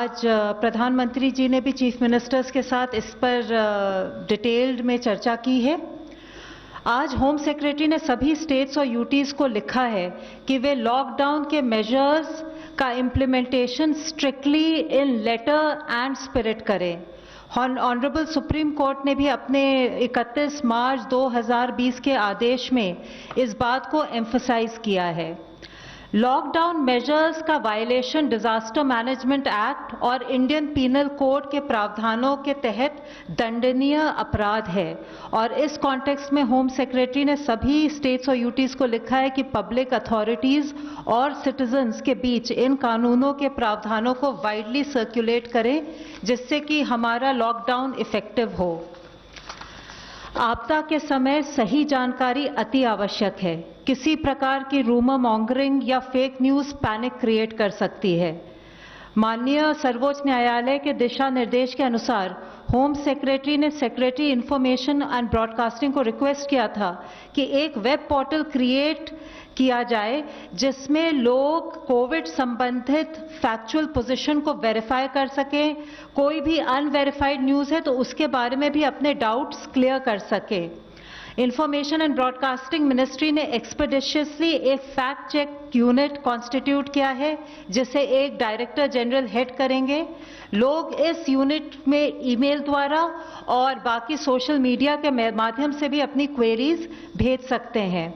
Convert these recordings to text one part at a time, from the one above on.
आज प्रधानमंत्री जी ने भी चीफ मिनिस्टर्स के साथ इस पर डिटेल्ड में चर्चा की है। आज होम सेक्रेटरी ने सभी स्टेट्स और यूटीज को लिखा है कि वे लॉकडाउन के मेजर्स का implementation strictly in letter and spirit करें। ऑनरेबल सुप्रीम कोर्ट ने भी अपने 31 मार्च 2020 के आदेश में इस बात को एम्फसाइज किया है। लॉकडाउन मेजर्स का वायलेशन डिजास्टर मैनेजमेंट एक्ट और इंडियन पीनल कोड के प्रावधानों के तहत दंडनीय अपराध है और इस कॉन्टेक्स्ट में होम सेक्रेटरी ने सभी स्टेट्स और यूटीज को लिखा है कि पब्लिक अथॉरिटीज और सिटीजन्स के बीच इन कानूनों के प्रावधानों को वाइडली सर्कुलेट करें जिससे कि हमारा लॉकडाउन इफेक्टिव हो। आपदा के समय सही जानकारी अति आवश्यक है। किसी प्रकार की रूमर मॉन्गरिंग या फेक न्यूज पैनिक क्रिएट कर सकती है। माननीय सर्वोच्च न्यायालय के दिशा निर्देश के अनुसार होम सेक्रेटरी ने सेक्रेटरी इंफॉर्मेशन एंड ब्रॉडकास्टिंग को रिक्वेस्ट किया था कि एक वेब पोर्टल क्रिएट किया जाए जिसमें लोग कोविड संबंधित फैक्चुअल पोजीशन को वेरीफाई कर सकें। कोई भी अनवेरीफाइड न्यूज़ है तो उसके बारे में भी अपने डाउट्स क्लियर कर सके। इंफॉर्मेशन एंड ब्रॉडकास्टिंग मिनिस्ट्री ने एक्सपेडिशियसली एक फैक्ट चेक यूनिट कॉन्स्टिट्यूट किया है जिसे एक डायरेक्टर जनरल हेड करेंगे। लोग इस यूनिट में ईमेल द्वारा और बाकी सोशल मीडिया के माध्यम से भी अपनी क्वेरीज भेज सकते हैं।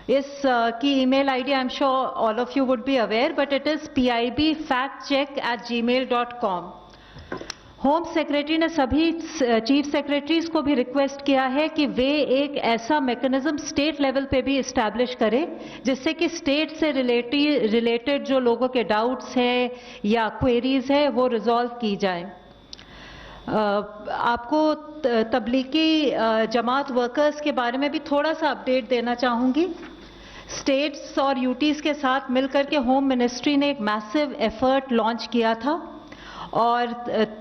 इस की email ID I am sure all of you would be aware but it is pibfactcheck@gmail.com। Home secretary ने सभी चीफ सेक्रेटरीज को भी रिक्वेस्ट किया है कि वे एक ऐसा मैकेनिज्म स्टेट लेवल पे भी इस्टेब्लिश करें जिससे कि स्टेट से रिलेटेड जो लोगों के डाउट्स हैं या क्वेरीज है वो रिजॉल्व की जाए। आपको तबलीगी जमात वर्कर्स के बारे में भी थोड़ा सा अपडेट देना चाहूँगी। स्टेट्स और यूटीज के साथ मिलकर के होम मिनिस्ट्री ने एक मैसिव एफर्ट लॉन्च किया था और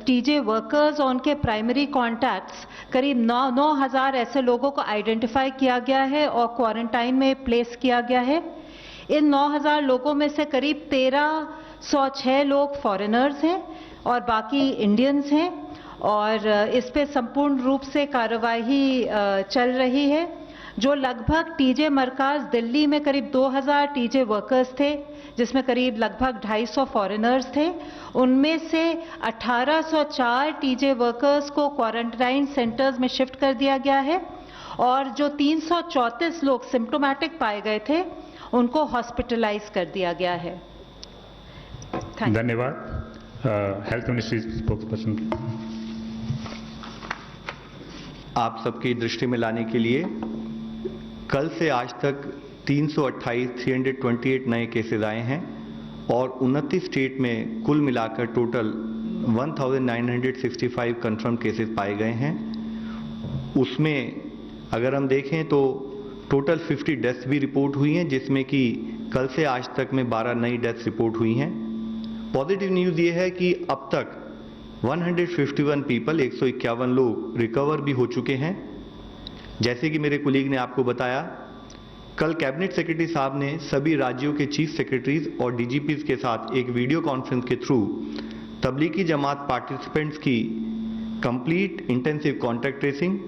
टीजे वर्कर्स और उनके प्राइमरी कॉन्टैक्ट्स करीब 9,000 ऐसे लोगों को आइडेंटिफाई किया गया है और क्वारंटाइन में प्लेस किया गया है। इन 9,000 लोगों में से करीब 1,306 लोग फॉरेनर्स हैं और बाकी इंडियंस हैं और इस पे संपूर्ण रूप से कार्यवाही चल रही है। जो लगभग टीजे मरकाज दिल्ली में करीब 2,000 टीजे वर्कर्स थे जिसमें करीब लगभग 250 फॉरेनर्स थे। उनमें से 1,804 टीजे वर्कर्स को क्वारंटाइन सेंटर्स में शिफ्ट कर दिया गया है और जो 334 लोग सिम्प्टोमेटिक पाए गए थे उनको हॉस्पिटलाइज कर दिया गया है। धन्यवाद। Health ministry spokesperson. आप सबकी दृष्टि में लाने के लिए कल से आज तक 328 नए केसेस आए हैं और 29 स्टेट में कुल मिलाकर टोटल 1965 कंफर्म केसेस पाए गए हैं। उसमें अगर हम देखें तो टोटल 50 डेथ्स भी रिपोर्ट हुई हैं जिसमें कि कल से आज तक में 12 नई डेथ्स रिपोर्ट हुई हैं। पॉजिटिव न्यूज़ ये है कि अब तक 151 पीपल 151 लोग रिकवर भी हो चुके हैं। जैसे कि मेरे कुलीग ने आपको बताया, कल कैबिनेट सेक्रेटरी साहब ने सभी राज्यों के चीफ सेक्रेटरीज और डीजीपीज के साथ एक वीडियो कॉन्फ्रेंस के थ्रू तबलीगी जमात पार्टिसिपेंट्स की कंप्लीट इंटेंसिव कॉन्टैक्ट ट्रेसिंग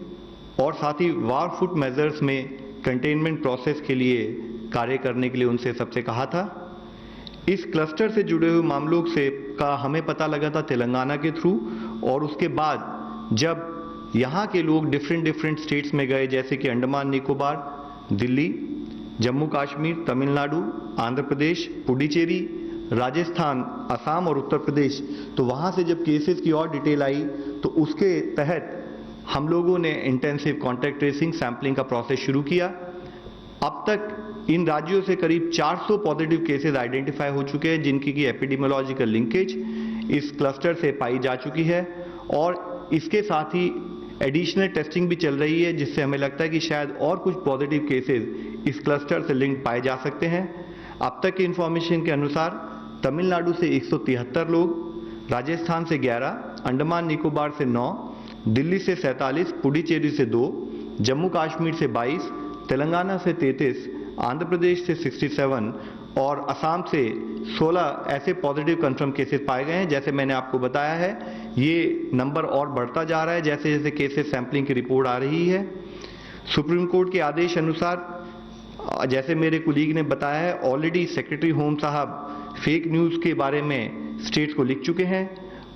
और साथ ही वार फुट मेजर्स में कंटेनमेंट प्रोसेस के लिए कार्य करने के लिए उनसे सबसे कहा था। इस क्लस्टर से जुड़े हुए मामलों से का हमें पता लगा था तेलंगाना के थ्रू और उसके बाद जब यहाँ के लोग डिफरेंट स्टेट्स में गए जैसे कि अंडमान निकोबार, दिल्ली, जम्मू कश्मीर, तमिलनाडु, आंध्र प्रदेश, पुडुचेरी, राजस्थान, असम और उत्तर प्रदेश, तो वहाँ से जब केसेस की और डिटेल आई तो उसके तहत हम लोगों ने इंटेंसिव कॉन्टैक्ट ट्रेसिंग सैंपलिंग का प्रोसेस शुरू किया। अब तक इन राज्यों से करीब 400 पॉजिटिव केसेस आइडेंटिफाई हो चुके हैं जिनकी की एपिडेमियोलॉजिकल लिंकेज इस क्लस्टर से पाई जा चुकी है और इसके साथ ही एडिशनल टेस्टिंग भी चल रही है जिससे हमें लगता है कि शायद और कुछ पॉजिटिव केसेस इस क्लस्टर से लिंक पाए जा सकते हैं। अब तक की इंफॉर्मेशन के अनुसार तमिलनाडु से 173 लोग, राजस्थान से 11, अंडमान निकोबार से 9, दिल्ली से 47, पुडुचेरी से 2, जम्मू कश्मीर से 22, तेलंगाना से 33, आंध्र प्रदेश से 67 और असम से 16 ऐसे पॉजिटिव कंफर्म केसेस पाए गए हैं। जैसे मैंने आपको बताया है, ये नंबर और बढ़ता जा रहा है जैसे जैसे केसेस सैंपलिंग की रिपोर्ट आ रही है। सुप्रीम कोर्ट के आदेश अनुसार, जैसे मेरे कुलीग ने बताया है, ऑलरेडी सेक्रेटरी होम साहब फेक न्यूज़ के बारे में स्टेट्स को लिख चुके हैं।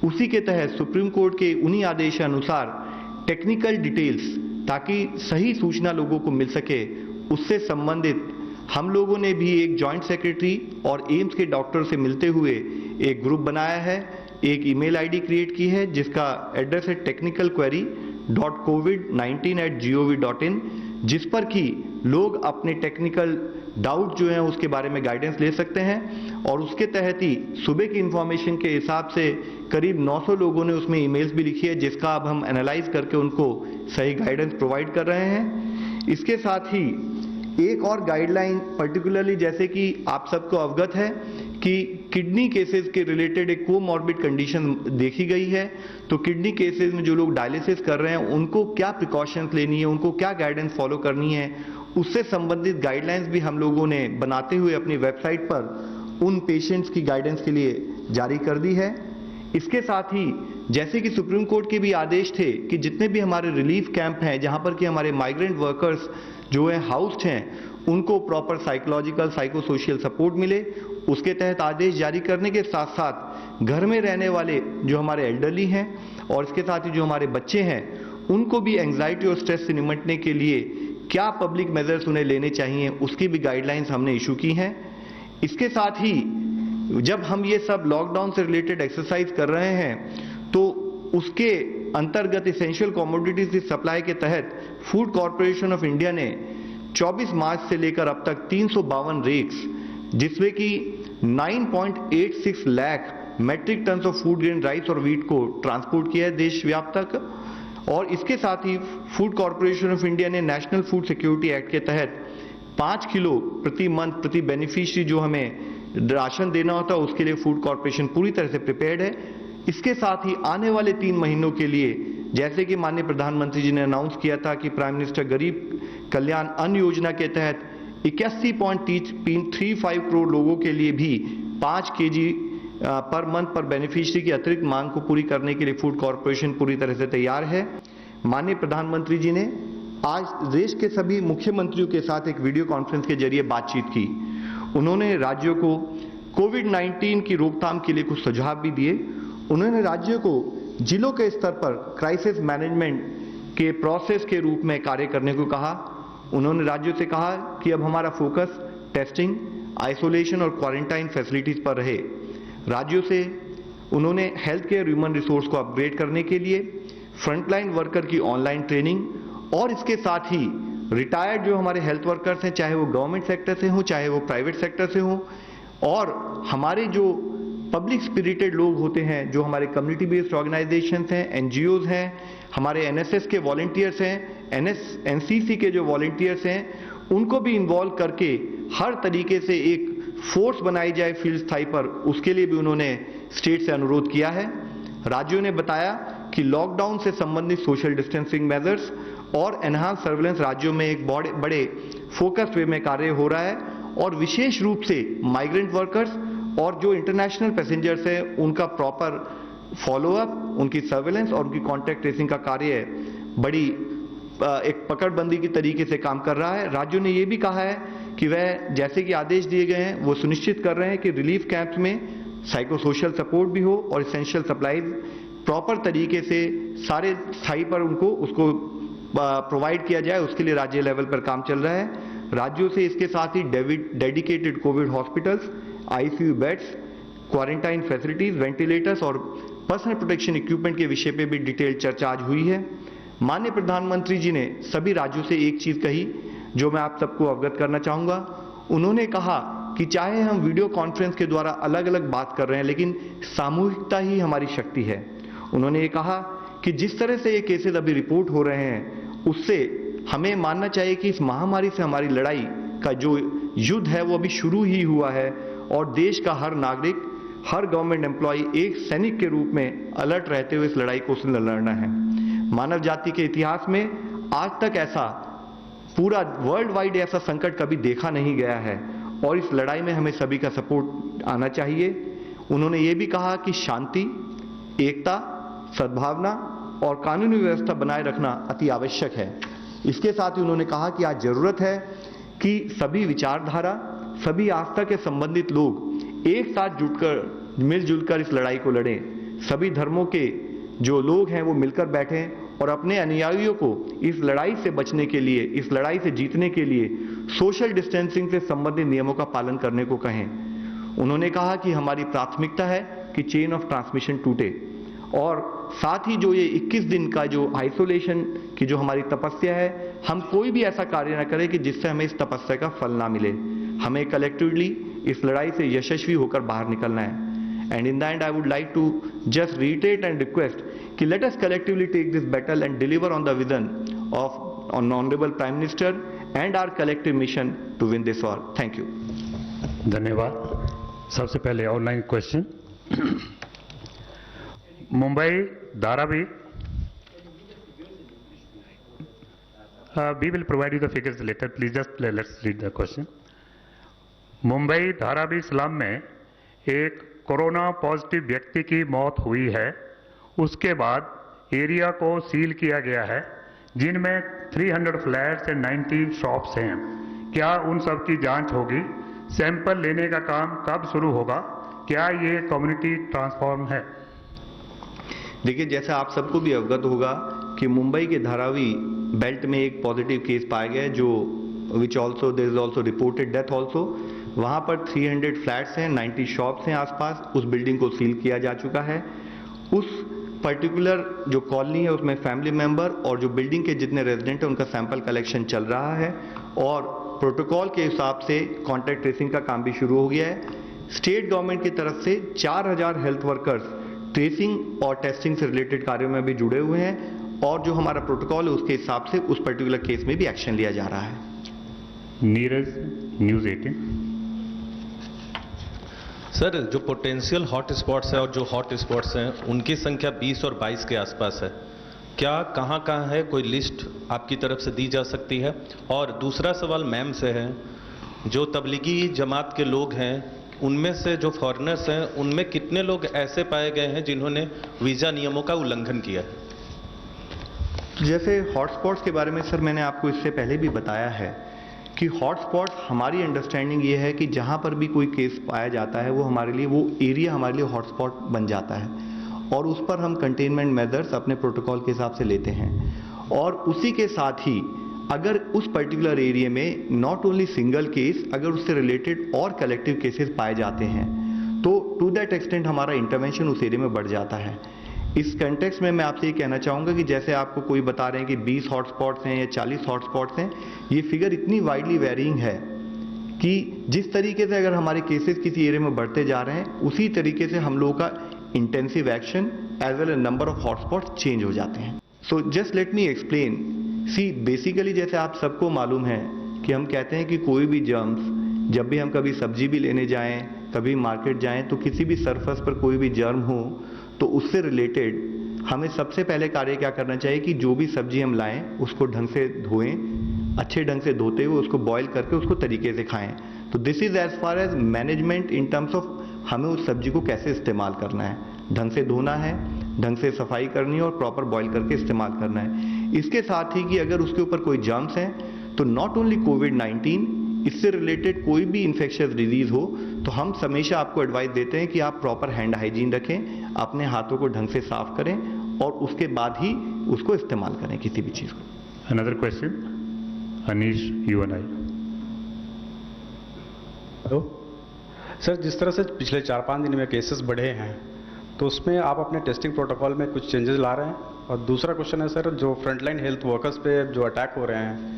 उसी के तहत सुप्रीम कोर्ट के उन्हीं आदेश अनुसार टेक्निकल डिटेल्स, ताकि सही सूचना लोगों को मिल सके, उससे संबंधित हम लोगों ने भी एक जॉइंट सेक्रेटरी और एम्स के डॉक्टर से मिलते हुए एक ग्रुप बनाया है, एक ईमेल आईडी क्रिएट की है जिसका एड्रेस है technicalquery.covid19@gov.in, जिस पर कि लोग अपने टेक्निकल डाउट जो हैं उसके बारे में गाइडेंस ले सकते हैं। और उसके तहत ही सुबह की इंफॉर्मेशन के हिसाब से करीब 900 लोगों ने उसमें ईमेल्स भी लिखी है, जिसका अब हम एनालाइज करके उनको सही गाइडेंस प्रोवाइड कर रहे हैं। इसके साथ ही एक और गाइडलाइन पर्टिकुलरली, जैसे कि आप सबको अवगत है कि किडनी केसेस के रिलेटेड एक कोमॉर्बिड कंडीशन देखी गई है, तो किडनी केसेस में जो लोग डायलिसिस कर रहे हैं उनको क्या प्रिकॉशंस लेनी है, उनको क्या गाइडेंस फॉलो करनी है, उससे संबंधित गाइडलाइंस भी हम लोगों ने बनाते हुए अपनी वेबसाइट पर उन पेशेंट्स की गाइडेंस के लिए जारी कर दी है। इसके साथ ही जैसे कि सुप्रीम कोर्ट के भी आदेश थे कि जितने भी हमारे रिलीफ कैंप हैं जहां पर कि हमारे माइग्रेंट वर्कर्स जो है हाउस्ड हैं, उनको proper psychological psycho social support मिले, उसके तहत आदेश जारी करने के साथ साथ घर में रहने वाले जो हमारे एल्डरली हैं और इसके साथ ही जो हमारे बच्चे हैं, उनको भी एंग्जाइटी और स्ट्रेस से निपटने के लिए क्या पब्लिक मेजर्स उन्हें लेने चाहिए, उसकी भी गाइडलाइंस हमने इशू की हैं। इसके साथ ही जब हम ये सब लॉकडाउन से रिलेटेड एक्सरसाइज कर रहे हैं, तो उसके अंतर्गत इसेंशियल कमोडिटीज की सप्लाई के तहत फूड कॉरपोरेशन ऑफ इंडिया ने 24 मार्च से लेकर अब तक 352 रेक्स, जिसमें कि 9.86 lakh metric tonne of food grain rice और वीट को ट्रांसपोर्ट किया है देश व्याप्त तक। और इसके साथ ही फूड कॉरपोरेशन ऑफ इंडिया ने नेशनल फूड सिक्योरिटी एक्ट के तहत 5 किलो प्रति मंथ प्रति बेनिफिशियरी जो हमें राशन देना होता है, उसके लिए फूड कॉरपोरेशन पूरी तरह से प्रिपेयर्ड है। इसके साथ ही आने वाले 3 महीनों के लिए, जैसे कि माननीय प्रधानमंत्री जी ने अनाउंस किया था कि प्राइम मिनिस्टर गरीब कल्याण अन्न योजना के तहत 81.35 करोड़ लोगों के लिए भी 5 केजी पर मंथ पर बेनिफिशियरी की अतिरिक्त मांग को पूरी करने के लिए फूड कॉरपोरेशन पूरी तरह से तैयार है। माननीय प्रधानमंत्री जी ने आज देश के सभी मुख्यमंत्रियों के साथ एक वीडियो कॉन्फ्रेंस के जरिए बातचीत की। उन्होंने राज्यों को कोविड-19 की रोकथाम के लिए कुछ सुझाव भी दिए। उन्होंने राज्यों को जिलों के स्तर पर क्राइसिस मैनेजमेंट के प्रोसेस के रूप में कार्य करने को कहा। उन्होंने राज्यों से कहा कि अब हमारा फोकस टेस्टिंग, आइसोलेशन और क्वारंटाइन फैसिलिटीज पर रहे। राज्यों से उन्होंने हेल्थ केयर ह्यूमन रिसोर्स को अपग्रेड करने के लिए फ्रंटलाइन वर्कर की ऑनलाइन ट्रेनिंग और इसके साथ ही रिटायर्ड जो हमारे हेल्थ वर्कर्स हैं, चाहे वो गवर्नमेंट सेक्टर से हों चाहे वो प्राइवेट सेक्टर से हों, और हमारे जो पब्लिक स्पिरिटेड लोग होते हैं, जो हमारे कम्युनिटी बेस्ड ऑर्गेनाइजेशंस हैं, एनजीओज हैं, हमारे एनएसएस के वॉलंटियर्स हैं, एनसीसी के जो वॉलंटियर्स हैं, उनको भी इन्वॉल्व करके हर तरीके से एक फोर्स बनाई जाए फील्ड स्थाई पर, उसके लिए भी उन्होंने स्टेट से अनुरोध किया है। राज्यों ने बताया कि लॉकडाउन से संबंधित सोशल डिस्टेंसिंग मेजर्स और एनहांस सर्विलेंस राज्यों में एक बड़े फोकस्ड वे में कार्य हो रहा है, और विशेष रूप से माइग्रेंट वर्कर्स और जो इंटरनेशनल पैसेंजर्स हैं उनका प्रॉपर फॉलोअप, उनकी सर्विलेंस और उनकी कॉन्टैक्ट ट्रेसिंग का कार्य बड़ी एक पकड़बंदी की तरीके से काम कर रहा है। राज्यों ने ये भी कहा है कि वह जैसे कि आदेश दिए गए हैं वो सुनिश्चित कर रहे हैं कि रिलीफ कैंप्स में साइको सोशल सपोर्ट भी हो और इसेंशियल सप्लाईज प्रॉपर तरीके से सारे स्थाई पर उनको उसको प्रोवाइड किया जाए, उसके लिए राज्य लेवल पर काम चल रहा है। राज्यों से इसके साथ ही dedicated covid hospitals, ICU beds, quarantine facilities, ventilators और पर्सनल प्रोटेक्शन इक्विपमेंट के विषय पे भी डिटेल चर्चा आज हुई है। माननीय प्रधानमंत्री जी ने सभी राज्यों से एक चीज कही जो मैं आप सबको अवगत करना चाहूंगा। उन्होंने कहा कि चाहे हम वीडियो कॉन्फ्रेंस के द्वारा अलग अलग बात कर रहे हैं, लेकिन सामूहिकता ही हमारी शक्ति है। उन्होंने ये कहा कि जिस तरह से ये केसेस अभी रिपोर्ट हो रहे हैं, उससे हमें मानना चाहिए कि इस महामारी से हमारी लड़ाई का जो युद्ध है वो अभी शुरू ही हुआ है, और देश का हर नागरिक, हर गवर्नमेंट एम्प्लॉय एक सैनिक के रूप में अलर्ट रहते हुए इस लड़ाई को लड़ना है। मानव जाति के इतिहास में आज तक ऐसा पूरा वर्ल्ड वाइड ऐसा संकट कभी देखा नहीं गया है, और इस लड़ाई में हमें सभी का सपोर्ट आना चाहिए। उन्होंने ये भी कहा कि शांति, एकता, सद्भावना और कानूनी व्यवस्था बनाए रखना अति आवश्यक है। इसके साथ ही उन्होंने कहा कि आज जरूरत है कि सभी विचारधारा, सभी आस्था के संबंधित लोग एक साथ जुटकर, मिलजुल कर इस लड़ाई को लड़ें। सभी धर्मों के जो लोग हैं वो मिलकर बैठें और अपने अनुयायियों को इस लड़ाई से बचने के लिए, इस लड़ाई से जीतने के लिए सोशल डिस्टेंसिंग से संबंधित नियमों का पालन करने को कहें। उन्होंने कहा कि हमारी प्राथमिकता है कि चेन ऑफ ट्रांसमिशन टूटे और साथ ही जो ये 21 दिन का जो आइसोलेशन की जो हमारी तपस्या है, हम कोई भी ऐसा कार्य ना करें कि जिससे हमें इस तपस्या का फल ना मिले। हमें कलेक्टिवली इस लड़ाई से यशस्वी होकर बाहर निकलना है। And in the end I would like to just reiterate and request कि let us collectively take this battle and deliver on the vision of honourable prime minister and our collective mission to win this war. Thank you. धन्यवाद। सबसे पहले online question. Mumbai Dharavi, we will provide you the figures later. Please just let's read the question. Mumbai Dharavi slum में एक corona positive व्यक्ति की मौत हुई है। उसके बाद एरिया को सील किया गया है, जिनमें 300 फ्लैट्स एंड 90 शॉप्स हैं। क्या उन सब की जांच होगी? सैंपल लेने का काम कब शुरू होगा? क्या ये कम्युनिटी ट्रांसफॉर्म है? देखिए, जैसे आप सबको भी अवगत होगा कि मुंबई के धारावी बेल्ट में एक पॉजिटिव केस पाया गया है, जो which also there is also reported death also. वहाँ पर 300 फ्लैट्स हैं, 90 शॉप्स हैं आसपास। उस बिल्डिंग को सील किया जा चुका है। उस पर्टिकुलर जो कॉलोनी है उसमें फैमिली मेंबर और जो बिल्डिंग के जितने रेजिडेंट हैं उनका सैंपल कलेक्शन चल रहा है और प्रोटोकॉल के हिसाब से कॉन्टैक्ट ट्रेसिंग का काम भी शुरू हो गया है। स्टेट गवर्नमेंट की तरफ से 4000 हेल्थ वर्कर्स ट्रेसिंग और टेस्टिंग से रिलेटेड कार्यों में भी जुड़े हुए हैं और जो हमारा प्रोटोकॉल है उसके हिसाब से उस पर्टिकुलर केस में भी एक्शन लिया जा रहा है। नीरज, न्यूज़ 18। सर, जो पोटेंशियल हॉट स्पॉट्स है और जो हॉट स्पॉट्स हैं उनकी संख्या 20 और 22 के आसपास है। क्या कहाँ है, कोई लिस्ट आपकी तरफ से दी जा सकती है? और दूसरा सवाल मैम से है, जो तबलीगी जमात के लोग हैं उनमें से जो फॉरेनर्स हैं उनमें कितने लोग ऐसे पाए गए हैं जिन्होंने वीज़ा नियमों का उल्लंघन किया? जैसे हॉटस्पॉट्स के बारे में सर मैंने आपको इससे पहले भी बताया है कि हॉटस्पॉट्स, हमारी अंडरस्टैंडिंग ये है कि जहाँ पर भी कोई केस पाया जाता है वो हमारे लिए, वो एरिया हमारे लिए हॉटस्पॉट बन जाता है और उस पर हम कंटेनमेंट मेजर्स अपने प्रोटोकॉल के हिसाब से लेते हैं। और उसी के साथ ही अगर उस पर्टिकुलर एरिया में नॉट ओनली सिंगल केस, अगर उससे रिलेटेड और कलेक्टिव केसेस पाए जाते हैं तो टू दैट एक्सटेंट हमारा इंटरवेंशन उस एरिया में बढ़ जाता है। इस कंटेक्स्ट में मैं आपसे ये कहना चाहूँगा कि जैसे आपको कोई बता रहे हैं कि 20 हॉटस्पॉट्स हैं या 40 हॉटस्पॉट्स हैं, ये फिगर इतनी वाइडली वेरिंग है कि जिस तरीके से अगर हमारे केसेस किसी एरिया में बढ़ते जा रहे हैं उसी तरीके से हम लोगों का intensive action as well as number of hotspots change हो जाते हैं। So just let me explain. See basically जैसे आप सबको मालूम है कि हम कहते हैं कि कोई भी जर्म्स, जब भी हम कभी सब्जी भी लेने जाएं, कभी मार्केट जाएं, तो किसी भी सरफेस पर कोई भी जर्म हो तो उससे रिलेटेड हमें सबसे पहले कार्य क्या करना चाहिए कि जो भी सब्जी हम लाएं उसको ढंग से धोएं, अच्छे ढंग से धोते हुए उसको बॉईल करके उसको तरीके से खाएं। तो this is as far as management in terms of हमें उस सब्जी को कैसे इस्तेमाल करना है, ढंग से धोना है, ढंग से सफाई करनी है और प्रॉपर बॉईल करके इस्तेमाल करना है। इसके साथ ही कि अगर उसके ऊपर कोई जर्म्स हैं तो नॉट ओनली कोविड-19, इससे रिलेटेड कोई भी इन्फेक्शियस डिजीज हो तो हम हमेशा आपको एडवाइस देते हैं कि आप प्रॉपर हैंड हाइजीन रखें, अपने हाथों को ढंग से साफ करें और उसके बाद ही उसको इस्तेमाल करें किसी भी चीज़ को। Another question, Anish, you and I. Hello sir, जिस तरह से पिछले 4-5 दिन में केसेस बढ़े हैं तो उसमें आप अपने टेस्टिंग प्रोटोकॉल में कुछ चेंजेस ला रहे हैं? और दूसरा क्वेश्चन है सर, जो फ्रंटलाइन हेल्थ वर्कर्स पे जो अटैक हो रहे हैं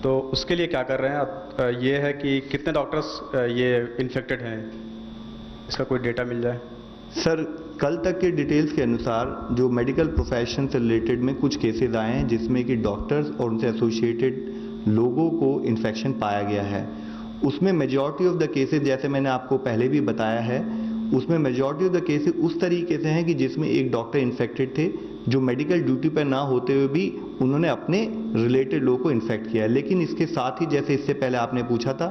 तो उसके लिए क्या कर रहे हैं? ये है कि कितने डॉक्टर्स ये इन्फेक्टेड हैं, इसका कोई डेटा मिल जाए? सर, कल तक के डिटेल्स के अनुसार जो मेडिकल प्रोफेशन से रिलेटेड में कुछ केसेस आए हैं जिसमें कि डॉक्टर्स और उनसे एसोसिएटेड लोगों को इन्फेक्शन पाया गया है। उसमें मेजॉरिटी ऑफ द केसेस, जैसे मैंने आपको पहले भी बताया है, उसमें मेजॉरिटी ऑफ द केसेस उस तरीके से हैं कि जिसमें एक डॉक्टर इन्फेक्टेड थे जो मेडिकल ड्यूटी पर ना होते हुए भी उन्होंने अपने रिलेटेड लोगों को इन्फेक्ट किया है। लेकिन इसके साथ ही, जैसे इससे पहले आपने पूछा था,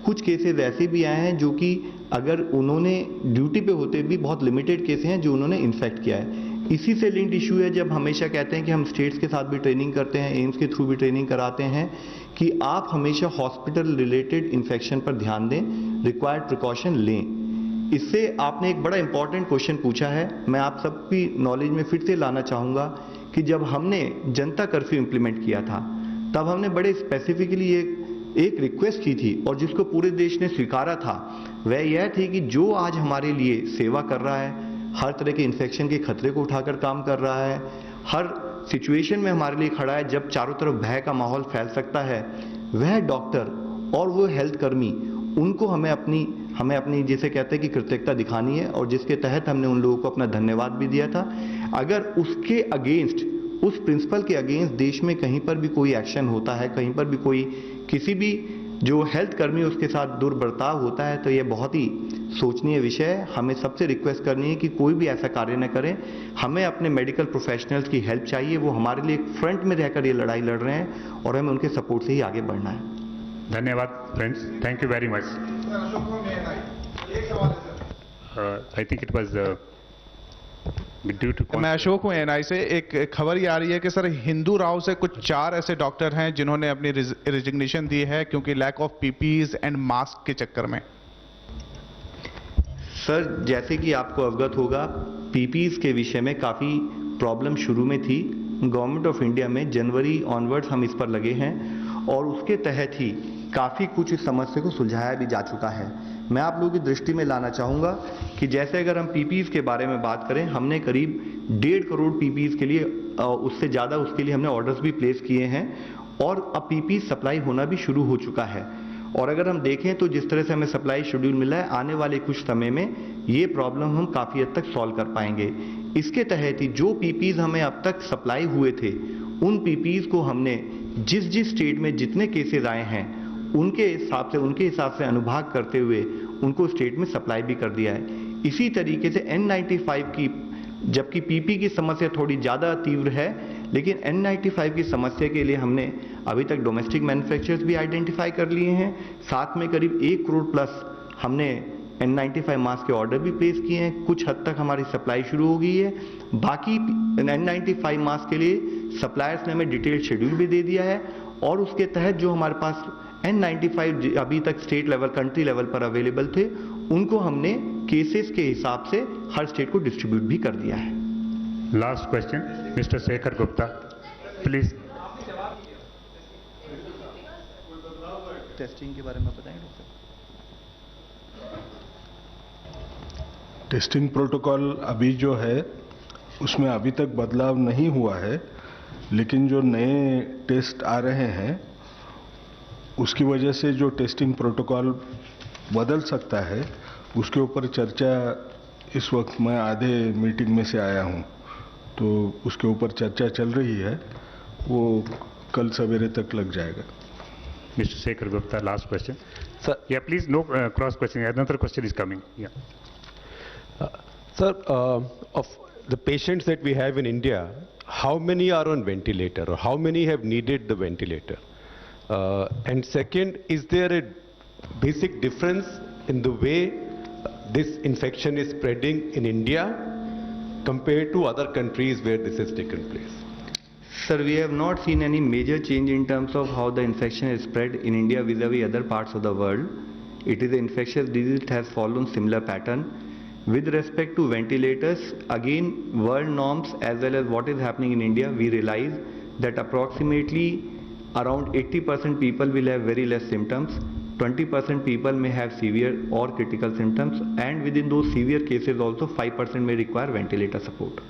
कुछ केसेस ऐसे भी आए हैं जो कि अगर उन्होंने ड्यूटी पे होते भी बहुत लिमिटेड केसेस हैं जो उन्होंने इन्फेक्ट किया है। इसी से लिंक्ड इशू है जब हमेशा कहते हैं कि हम स्टेट्स के साथ भी ट्रेनिंग करते हैं, एम्स के थ्रू भी ट्रेनिंग कराते हैं कि आप हमेशा हॉस्पिटल रिलेटेड इन्फेक्शन पर ध्यान दें, रिक्वायर्ड प्रिकॉशन लें। इससे आपने एक बड़ा इंपॉर्टेंट क्वेश्चन पूछा है, मैं आप सबकी नॉलेज में फिर से लाना चाहूँगा कि जब हमने जनता कर्फ्यू इम्प्लीमेंट किया था तब हमने बड़े स्पेसिफिकली एक रिक्वेस्ट की थी और जिसको पूरे देश ने स्वीकारा था, वह यह थी कि जो आज हमारे लिए सेवा कर रहा है, हर तरह के इन्फेक्शन के खतरे को उठाकर काम कर रहा है, हर सिचुएशन में हमारे लिए खड़ा है जब चारों तरफ भय का माहौल फैल सकता है, वह डॉक्टर और वो हेल्थ कर्मी, उनको हमें अपनी जिसे कहते हैं कि कृतज्ञता दिखानी है और जिसके तहत हमने उन लोगों को अपना धन्यवाद भी दिया था। अगर उसके अगेंस्ट, उस प्रिंसिपल के अगेंस्ट देश में कहीं पर भी कोई एक्शन होता है, कहीं पर भी कोई किसी भी जो हेल्थ कर्मी उसके साथ दुर्बर्ताव होता है, तो यह बहुत ही सोचनीय विषय है। हमें सबसे रिक्वेस्ट करनी है कि कोई भी ऐसा कार्य न करें। हमें अपने मेडिकल प्रोफेशनल्स की हेल्प चाहिए, वो हमारे लिए फ्रंट में रहकर ये लड़ाई लड़ रहे हैं और हमें उनके सपोर्ट से ही आगे बढ़ना है। धन्यवाद friends, thank you very much. I think it was due to. मैं अशोक हूँ एएनआई से। एक खबर ये आ रही है कि सर हिंदू राव से कुछ 4 ऐसे डॉक्टर हैं जिन्होंने अपनी रिजिग्नेशन दी है क्योंकि lack of PPEs and mask के चक्कर में। सर जैसे कि आपको अवगत होगा, पीपीज के विषय में काफ़ी प्रॉब्लम शुरू में थी। गवर्नमेंट ऑफ इंडिया में जनवरी ऑनवर्ड्स हम इस पर लगे हैं और उसके तहत ही काफ़ी कुछ इस समस्या को सुलझाया भी जा चुका है। मैं आप लोगों की दृष्टि में लाना चाहूँगा कि जैसे अगर हम पीपीज के बारे में बात करें, हमने करीब 1.5 करोड़ पीपीज के लिए, उससे ज़्यादा उसके लिए हमने ऑर्डर्स भी प्लेस किए हैं और अब पीपीज सप्लाई होना भी शुरू हो चुका है। और अगर हम देखें तो जिस तरह से हमें सप्लाई शेड्यूल मिला है, आने वाले कुछ समय में ये प्रॉब्लम हम काफ़ी हद तक सॉल्व कर पाएंगे। इसके तहत ही जो पीपीज हमें अब तक सप्लाई हुए थे, उन पीपीज को हमने जिस स्टेट में जितने केसेस आए हैं उनके हिसाब से अनुभाग करते हुए उनको स्टेट में सप्लाई भी कर दिया है। इसी तरीके से N95 की, जबकि पीपी की समस्या थोड़ी ज़्यादा तीव्र है, लेकिन N95 की समस्या के लिए हमने अभी तक डोमेस्टिक मैन्युफैक्चरर्स भी आइडेंटिफाई कर लिए हैं। साथ में करीब 1 करोड़ प्लस हमने N95 मास्क के ऑर्डर भी प्लेस किए हैं। कुछ हद तक हमारी सप्लाई शुरू हो गई है। बाकी N95 मास्क के लिए सप्लायर्स ने हमें डिटेल्ड शेड्यूल भी दे दिया है और उसके तहत जो हमारे पास N95 अभी तक स्टेट लेवल, कंट्री लेवल पर अवेलेबल थे, उनको हमने केसेस के हिसाब से हर स्टेट को डिस्ट्रीब्यूट भी कर दिया है। Last question mister Shekhar Gupta, please. Testing के बारे में बताएं डॉक्टर। टेस्टिंग प्रोटोकॉल अभी जो है उसमें अभी तक बदलाव नहीं हुआ है, लेकिन जो नए टेस्ट आ रहे हैं उसकी वजह से जो टेस्टिंग प्रोटोकॉल बदल सकता है उसके ऊपर चर्चा इस वक्त मैं आधे मीटिंग में से आया हूं, तो उसके ऊपर चर्चा चल रही है, वो कल सवेरे तक लग जाएगा। Mister Shekhar Gupta, last question sir. Yeah please, no cross question, another question is coming. Yeah Sir, of the patients that we have in India, how many are on ventilator or how many have needed the ventilator? And second, is there a basic difference in the way this infection is spreading in India compared to other countries where this has taken place? Sir, we have not seen any major change in terms of how the infection is spread in India vis-a-vis other parts of the world. It is an infectious disease, it has followed similar pattern. With respect to ventilators, again, world norms as well as what is happening in India, we realize that approximately around 80% people will have very less symptoms, 20% people may have severe or critical symptoms, and within those severe cases also 5% may require ventilator support.